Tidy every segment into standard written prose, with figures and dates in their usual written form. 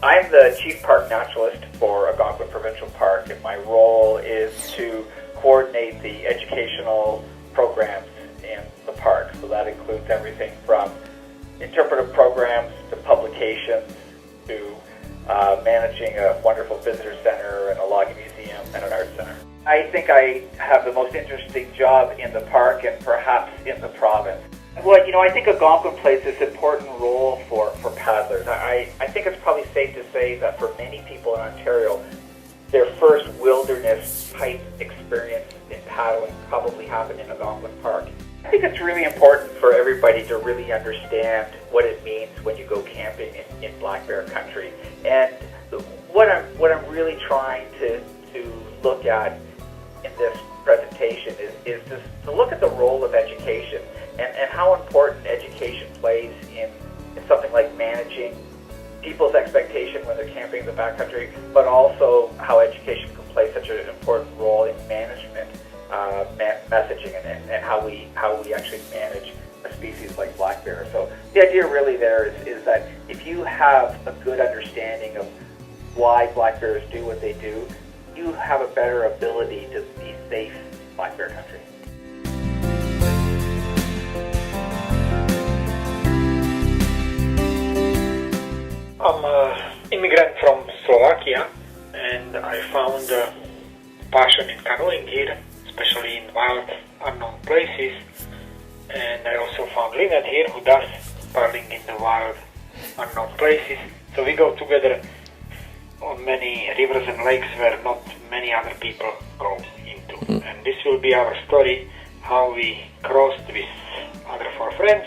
I'm the Chief Park Naturalist for Algonquin Provincial Park, and my role is to coordinate the educational programs in the park. So that includes everything from interpretive programs to publications to managing a wonderful visitor center and a logging museum and an art center. I think I have the most interesting job in the park and perhaps in the province. Well, I think Algonquin plays this important role for paddlers. I think it's probably safe to say that for many people in Ontario, their first wilderness-type experience in paddling probably happened in Algonquin Park. I think it's really important for everybody to really understand what it means when you go camping in Black Bear Country. And what I'm really trying to look at in this presentation is to look at the role of education and how important education plays in something like managing people's expectation when they're camping in the backcountry, but also how education can play such an important role in management, messaging, and how we actually manage a species like black bear. So the idea really there is that if you have a good understanding of why black bears do what they do, you have a better ability to be safe in black bear country. I'm an immigrant from Slovakia, and I found a passion in canoeing here, especially in wild, unknown places. And I also found Lynette here, who does paddling in the wild, unknown places. So we go together on many rivers and lakes where not many other people go into. And this will be our story, how we crossed with other four friends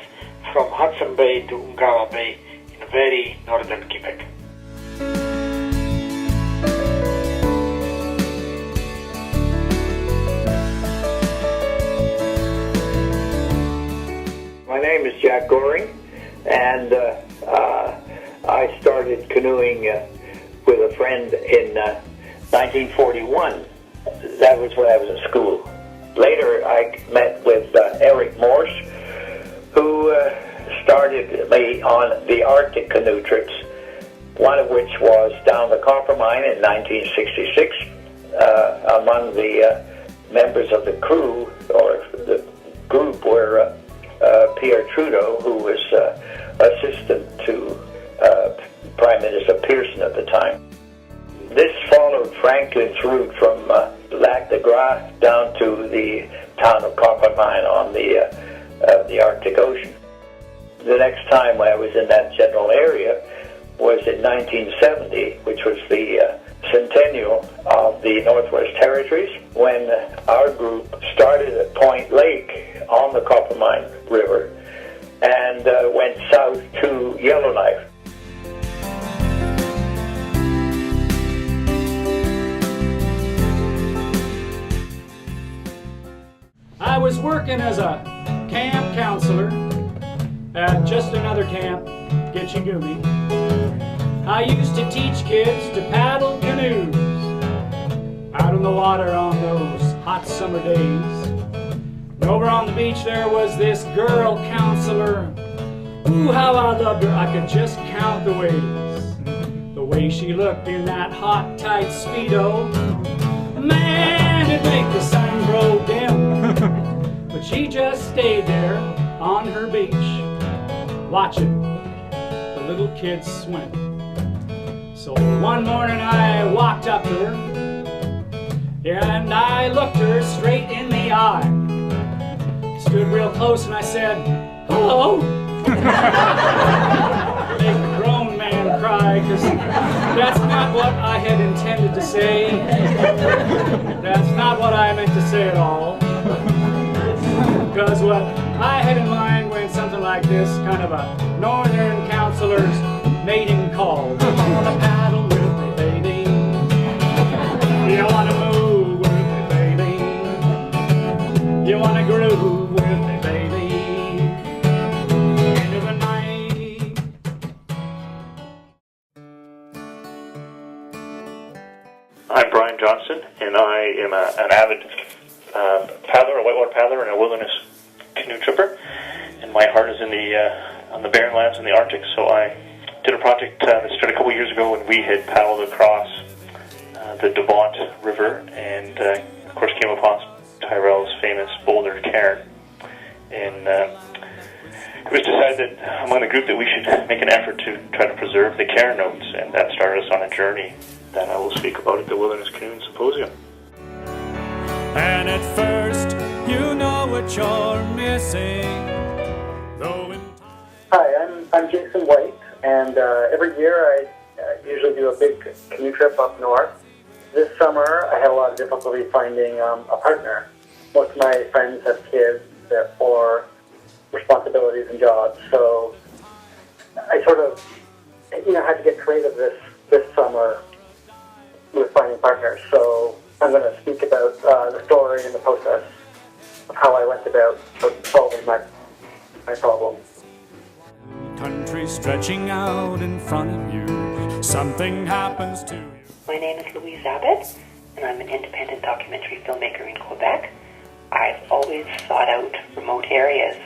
from Hudson Bay to Ungava Bay in very northern Quebec. My name is Jack Goring, and I started canoeing with a friend in 1941. That was when I was in school. Later, I met with Eric Morse, who started me on the Arctic canoe trips, one of which was down the Coppermine in 1966. Among the members of the crew, or the group, were Pierre Trudeau, who was assistant to Prime Minister Pearson at the time. This followed Franklin's route from Lac de Gras down to the town of Coppermine on the Arctic Ocean. The next time I was in that general area was in 1970, which was the centennial of the Northwest Territories, when our group started at Point Lake on the Coppermine River and went south to Yellowknife. I was working as a camp counselor at just another camp, Gitchigumi. I used to teach kids to paddle canoes out in the water on those hot summer days. And over on the beach there was this girl counselor. Ooh, how I loved her, I could just count the ways. The way she looked in that hot, tight Speedo. Man, it'd make the sun grow dim. But she just stayed there on her beach, watching the little kids swim. So one morning I walked up to her, and I looked her straight in the eye. Stood real close and I said, "Hello." Make a grown man cry, because that's not what I had intended to say. That's not what I meant to say at all. Because what I had in mind went something like this, kind of a northern counselor's mating call. You wanna paddle with me, baby? You wanna move with me, baby? You wanna groove with me, baby? Into the night. I'm Brian Johnson, and I am an avid paddler, a whitewater paddler, and a wilderness canoe tripper. And my heart is in on the barren lands in the Arctic, so I did a project that started a couple years ago when we had paddled across the Devont River and, of course, came upon Tyrell's famous boulder cairn. And it was decided that among the group that we should make an effort to try to preserve the cairn notes, and that started us on a journey that I will speak about at the Wilderness Canoe Symposium. And at first, you know what you're missing. Hi, I'm Jason White, and every year I usually do a big canoe trip up north. This summer I had a lot of difficulty finding a partner. Most of my friends have kids, therefore responsibilities and jobs, so I sort of had to get creative this summer with finding partners. So I'm going to speak about the story and the process of how I went about solving my problem. Country stretching out in front of you, something happens to you. My name is Louise Abbott, and I'm an independent documentary filmmaker in Quebec. I've always sought out remote areas,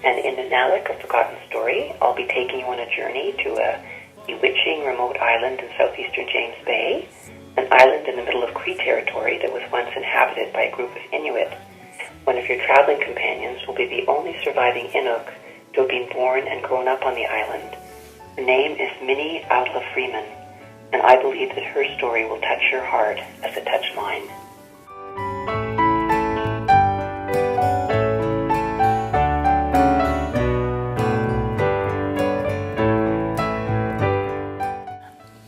and in the Now Like a Forgotten Story, I'll be taking you on a journey to a bewitching remote island in southeastern James Bay, an island in the middle of Cree territory that was once inhabited by a group of Inuit. One of your traveling companions will be the only surviving Inuk to have been born and grown up on the island. Her name is Minnie Outla Freeman, and I believe that her story will touch your heart as it touched mine.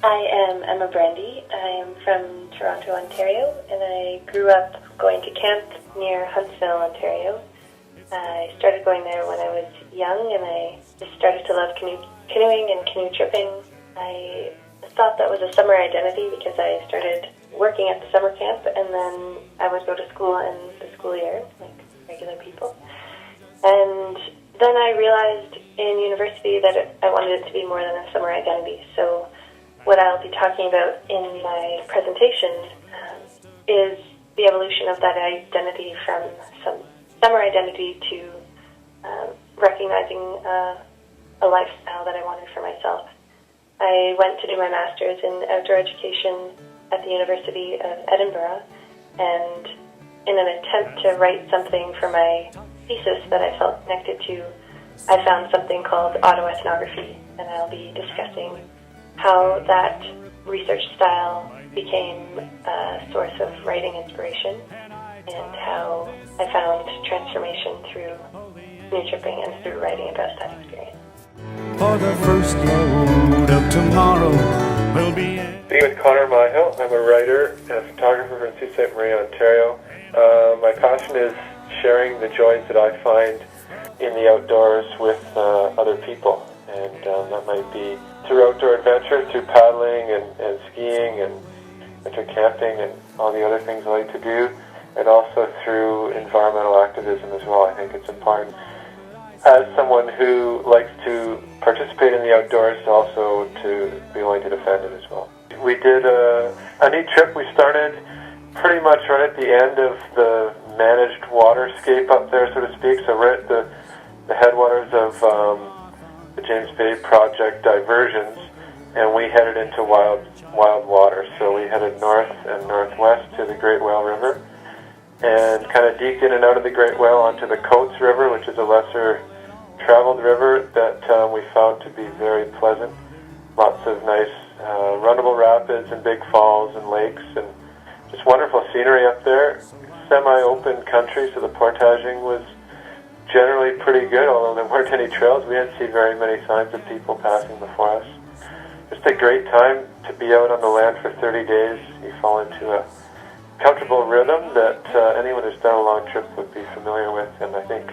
I am Emma Brandy. I am from Toronto, Ontario, and I grew up going to camp near Huntsville, Ontario. I started going there when I was young, and I just started to love canoeing and canoe tripping. I thought that was a summer identity because I started working at the summer camp, and then I would go to school in the school year, like regular people. And then I realized in university that I wanted it to be more than a summer identity. So what I'll be talking about in my presentation is the evolution of that identity from some summer identity to recognizing a lifestyle that I wanted for myself. I went to do my master's in outdoor education at the University of Edinburgh, and in an attempt to write something for my thesis that I felt connected to, I found something called autoethnography, and I'll be discussing how that research style became a source of writing inspiration, and how I found transformation through canoe tripping and through writing about that experience. For the first load of tomorrow will be in. My name is Connor Myhill. I'm a writer and a photographer in Sault Ste. Marie, Ontario. My passion is sharing the joys that I find in the outdoors with other people, and that might be through outdoor adventure, through paddling and skiing and winter camping and all the other things I like to do, and also through environmental activism as well. I think it's important as someone who likes to participate in the outdoors also to be willing to defend it as well. We did a neat trip. We started pretty much right at the end of the managed waterscape up there, so to speak. So right at the headwaters of the James Bay Project diversions, and we headed into wild water. So we headed north and northwest to the Great Whale River, and kind of deked in and out of the Great Whale onto the Coates River, which is a lesser traveled river that we found to be very pleasant. Lots of nice runnable rapids and big falls and lakes, and just wonderful scenery up there. Semi-open country, so the portaging was generally pretty good, although there weren't any trails. We didn't see very many signs of people passing before us. Just a great time to be out on the land for 30 days. You fall into a comfortable rhythm that anyone who's done a long trip would be familiar with, and I think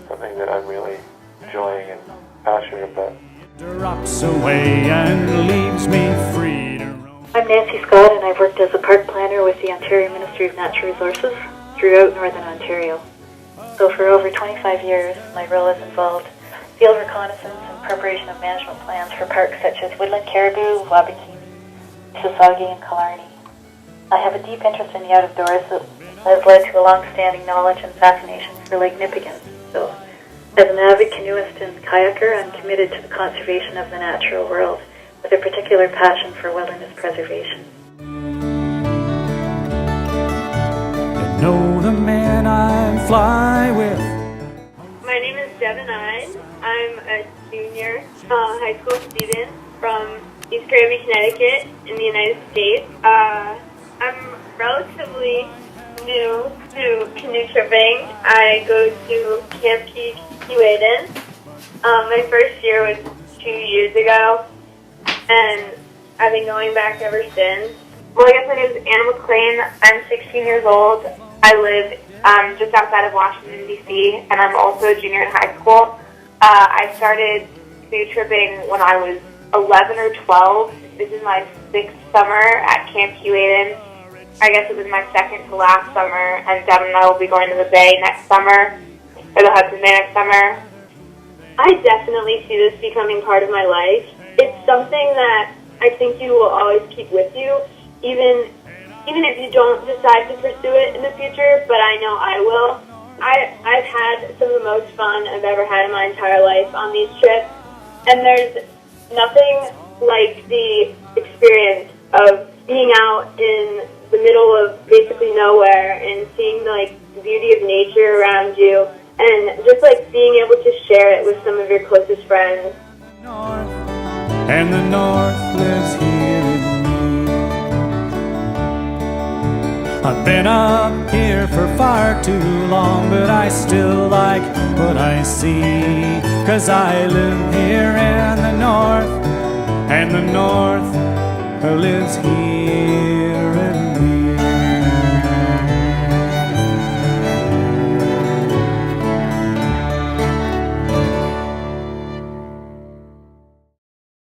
something that I'm really enjoying and passionate about. Drops away and leaves me free to roam. I'm Nancy Scott, and I've worked as a park planner with the Ontario Ministry of Natural Resources throughout Northern Ontario. So for over 25 years, my role has involved field reconnaissance and preparation of management plans for parks such as Woodland Caribou, Wabakini, Sasagi, and Killarney. I have a deep interest in the outdoors that has led to a long-standing knowledge and fascination for Lake Nipigon. So As an avid canoeist and kayaker, I'm committed to the conservation of the natural world, with a particular passion for wilderness preservation. You know the man I fly with. My name is Devin Ine. I'm a junior high school student from East Granby, Connecticut in the United States. I'm relatively new to canoe tripping. I go to Camp Keewaydin. My first year was 2 years ago, and I've been going back ever since. Well, I guess my name is Anna McLean. I'm 16 years old. I live just outside of Washington, D.C., and I'm also a junior in high school. I started canoe tripping when I was 11 or 12. This is my 6th summer at Camp Keewaydin. I guess it was my second to last summer, and Devin and I will be going to the Bay next summer, or the Hudson Bay next summer. I definitely see this becoming part of my life. It's something that I think you will always keep with you, even if you don't decide to pursue it in the future, but I know I will. I've had some of the most fun I've ever had in my entire life on these trips, and there's nothing like the experience of being out in the middle of basically nowhere and seeing the beauty of nature around you, and just being able to share it with some of your closest friends. And the North lives here in me. I've been up here for far too long, but I still like what I see, 'cause I live here in the North, and the North lives here.